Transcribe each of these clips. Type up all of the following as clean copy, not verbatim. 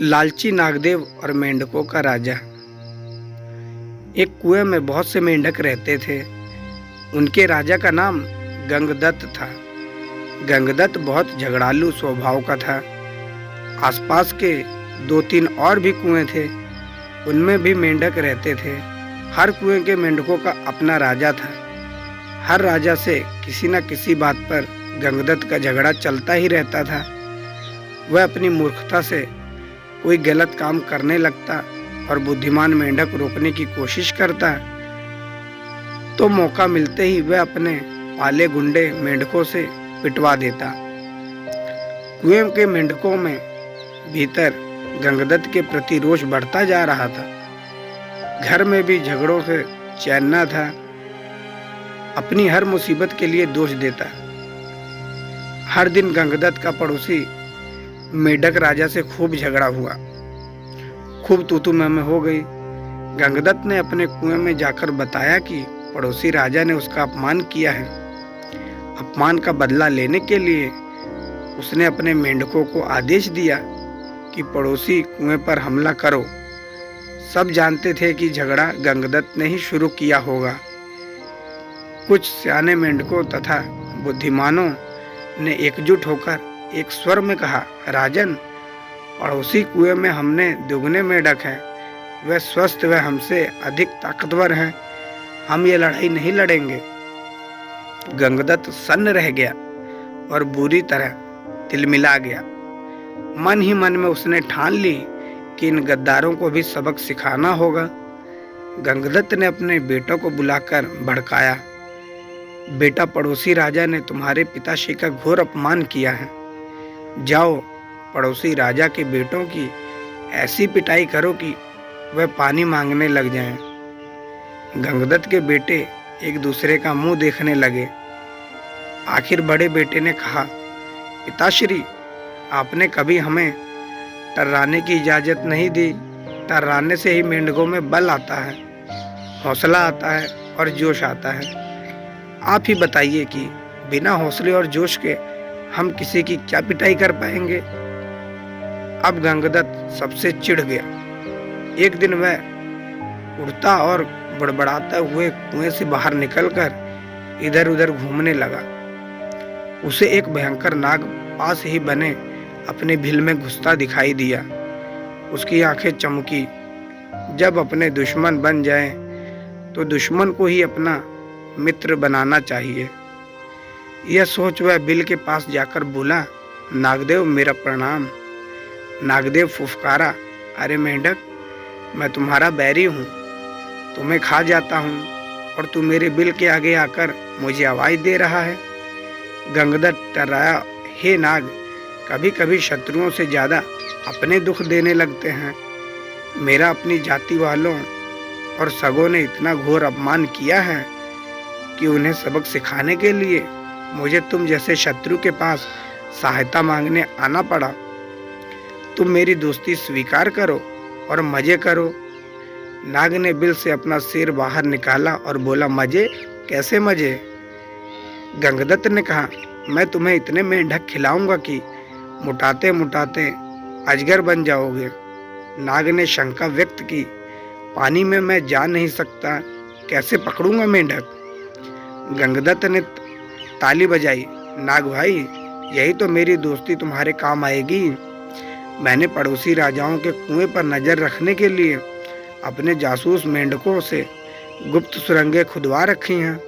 लालची नागदेव और मेंढकों का राजा। एक कुएं में बहुत से मेंढक रहते थे। उनके राजा का नाम गंगदत्त था। गंगदत्त बहुत झगड़ालू स्वभाव का था। आसपास के 2-3 और भी कुएं थे, उनमें भी मेंढक रहते थे। हर कुएं के मेंढकों का अपना राजा था। हर राजा से किसी न किसी बात पर गंगदत्त का झगड़ा चलता ही रहता था। वह अपनी मूर्खता से कोई गलत काम करने लगता और बुद्धिमान मेंढक रोकने की कोशिश करता, तो मौका मिलते ही वह अपने पाले गुंडे मेंढकों से पिटवा देता। कुएं के मेंढकों में भीतर गंगदत्त के प्रति रोष बढ़ता जा रहा था। घर में भी झगड़ों से चैन न था। अपनी हर मुसीबत के लिए दोष देता। हर दिन गंगदत्त का पड़ोसी मेंढक राजा से खूब झगड़ा हुआ। खूब तू मैं हो गई। गंगदत्त ने अपने कुएं में जाकर बताया कि पड़ोसी राजा ने उसका अपमान किया है। अपमान का बदला लेने के लिए उसने अपने मेंढकों को आदेश दिया कि पड़ोसी कुएं पर हमला करो। सब जानते थे कि झगड़ा गंगदत्त ने ही शुरू किया होगा। कुछ सियाने मेंढकों तथा बुद्धिमानों ने एकजुट होकर एक स्वर में कहा, राजन, पड़ोसी कुएं में हमने दुगने मेंढक हैं। वह स्वस्थ व हमसे अधिक ताकतवर हैं। हम ये लड़ाई नहीं लड़ेंगे। गंगदत्त सन्न रह गया और बुरी तरह तिलमिला गया। मन ही मन में उसने ठान ली कि इन गद्दारों को भी सबक सिखाना होगा। गंगदत्त ने अपने बेटों को बुलाकर भड़काया, बेटा, पड़ोसी राजा ने तुम्हारे पिताश्री का घोर अपमान किया है। जाओ, पड़ोसी राजा के बेटों की ऐसी पिटाई करो कि वह पानी मांगने लग जाएं। गंगदत्त के बेटे एक दूसरे का मुंह देखने लगे। आखिर बड़े बेटे ने कहा, पिताश्री, आपने कभी हमें टर्राने की इजाजत नहीं दी। टर्राने से ही मेंढकों में बल आता है, हौसला आता है और जोश आता है। आप ही बताइए कि बिना हौसले और जोश के हम किसी की क्या पिटाई कर पाएंगे। अब गंगदत्त सबसे चिढ़ गया। एक दिन वह उड़ता और बड़बड़ाता हुए कुएं से बाहर निकलकर इधर उधर घूमने लगा। उसे एक भयंकर नाग पास ही बने अपने भील में घुसता दिखाई दिया। उसकी आंखें चमकी। जब अपने दुश्मन बन जाए तो दुश्मन को ही अपना मित्र बनाना चाहिए। यह सोच वह बिल के पास जाकर बोला, नागदेव, मेरा प्रणाम। नागदेव फुफकारा, अरे मेंढक, मैं तुम्हारा बैरी हूँ, तुम्हें खा जाता हूँ और तू मेरे बिल के आगे आकर मुझे आवाज दे रहा है। गंगदत्त टर्राया, हे नाग, कभी कभी शत्रुओं से ज्यादा अपने दुख देने लगते हैं। मेरा अपनी जाति वालों और सगों ने इतना घोर अपमान किया है कि उन्हें सबक सिखाने के लिए मुझे तुम जैसे शत्रु के पास सहायता मांगने आना पड़ा। तुम मेरी दोस्ती स्वीकार करो और मजे करो। नाग ने बिल से अपना सिर बाहर निकाला और बोला, मजे? कैसे मजे? गंगदत्त ने कहा, मैं तुम्हें इतने मेंढक खिलाऊंगा कि मुटाते मुटाते अजगर बन जाओगे। नाग ने शंका व्यक्त की, पानी में मैं जा नहीं सकता, कैसे पकड़ूंगा मेंढक? गंगदत्त ने ताली बजाई, नाग भाई, यही तो मेरी दोस्ती तुम्हारे काम आएगी। मैंने पड़ोसी राजाओं के कुएं पर नजर रखने के लिए अपने जासूस मेंढकों से गुप्त सुरंगें खुदवा रखी हैं।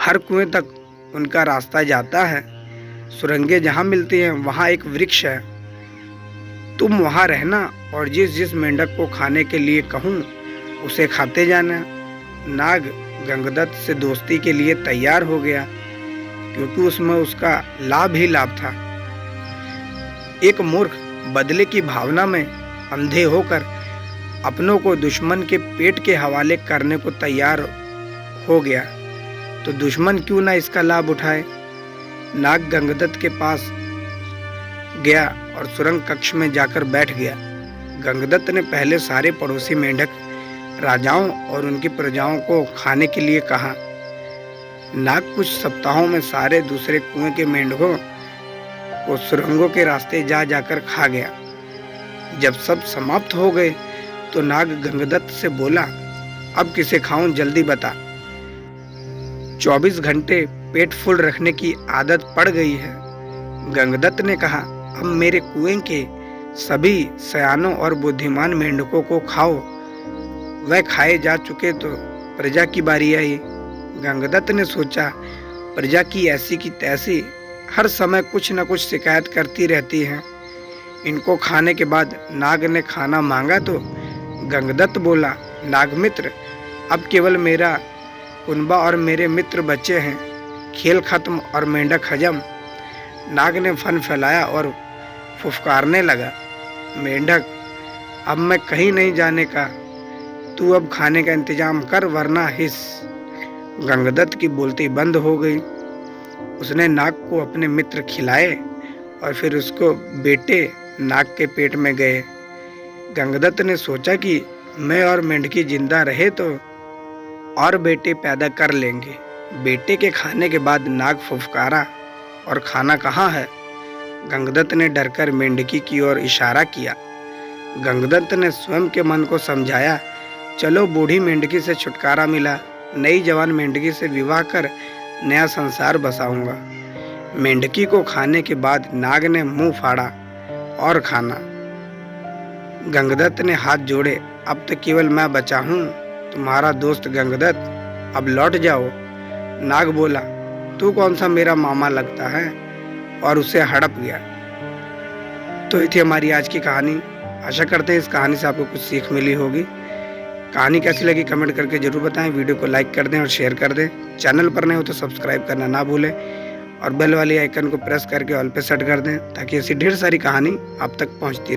हर कुएं तक उनका रास्ता जाता है। सुरंगें जहां मिलती हैं वहां एक वृक्ष है। तुम वहां रहना और जिस जिस मेंढक को खाने के लिए कहूँ उसे खाते जाना। नाग गंगदत्त से दोस्ती के लिए तैयार हो गया, क्योंकि उसमें उसका लाभ ही लाभ था। एक मूर्ख बदले की भावना में अंधे होकर अपनों को दुश्मन के पेट के हवाले करने को तैयार हो गया, तो दुश्मन क्यों ना इसका लाभ उठाए। नाग गंगदत्त के पास गया और सुरंग कक्ष में जाकर बैठ गया। गंगदत्त ने पहले सारे पड़ोसी मेंढक राजाओं और उनकी प्रजाओं को खाने के लिए कहा। नाग कुछ सप्ताहों में सारे दूसरे कुएं के मेंढकों को सुरंगों के रास्ते जा जाकर खा गया। जब सब समाप्त हो गए तो नाग गंगदत्त से बोला, अब किसे खाऊं, जल्दी बता। 24 घंटे पेट फुल रखने की आदत पड़ गई है। गंगदत्त ने कहा, अब मेरे कुएं के सभी सयानों और बुद्धिमान मेंढकों को खाओ। वह खाए जा चुके तो प्रजा की बारी आई। गंगदत्त ने सोचा, प्रजा की ऐसी की तैसी हर समय कुछ न कुछ शिकायत करती रहती है। इनको खाने के बाद नाग ने खाना मांगा तो गंगदत्त बोला, नागमित्र, अब केवल मेरा कुनबा और मेरे मित्र बचे हैं। खेल खत्म और मेंढक हजम। नाग ने फन फैलाया और फुफकारने लगा, मेंढक, अब मैं कहीं नहीं जाने का। तू अब खाने का इंतजाम कर वरना हिस। गंगदत्त की बोलती बंद हो गई। उसने नाग को अपने मित्र खिलाए और फिर उसको बेटे नाग के पेट में गए। गंगदत्त ने सोचा कि मैं और मेंढकी जिंदा रहे तो और बेटे पैदा कर लेंगे। बेटे के खाने के बाद नाग फुफकारा, और खाना कहाँ है? गंगदत्त ने डरकर मेंढकी की ओर इशारा किया। गंगदत्त ने स्वयं के मन को समझाया, चलो बूढ़ी मेंढकी से छुटकारा मिला, नई जवान मेंढकी से विवाह कर नया संसार बसाऊंगा। मेंढकी को खाने के बाद नाग ने मुंह फाड़ा और खाना। गंगदत्त ने हाथ जोड़े, अब तो केवल मैं बचा हूँ, तुम्हारा दोस्त गंगदत्त, अब लौट जाओ। नाग बोला, तू कौन सा मेरा मामा लगता है, और उसे हड़प गया। तो ये थी हमारी आज की कहानी। आशा करते हैं इस कहानी से आपको कुछ सीख मिली होगी। कहानी कैसी लगी कमेंट करके जरूर बताएं। वीडियो को लाइक कर दें और शेयर कर दें। चैनल पर नए हो तो सब्सक्राइब करना ना भूलें और बेल वाली आइकन को प्रेस करके ऑल पे सेट कर दें ताकि ऐसी ढेर सारी कहानी आप तक पहुंचती रहे।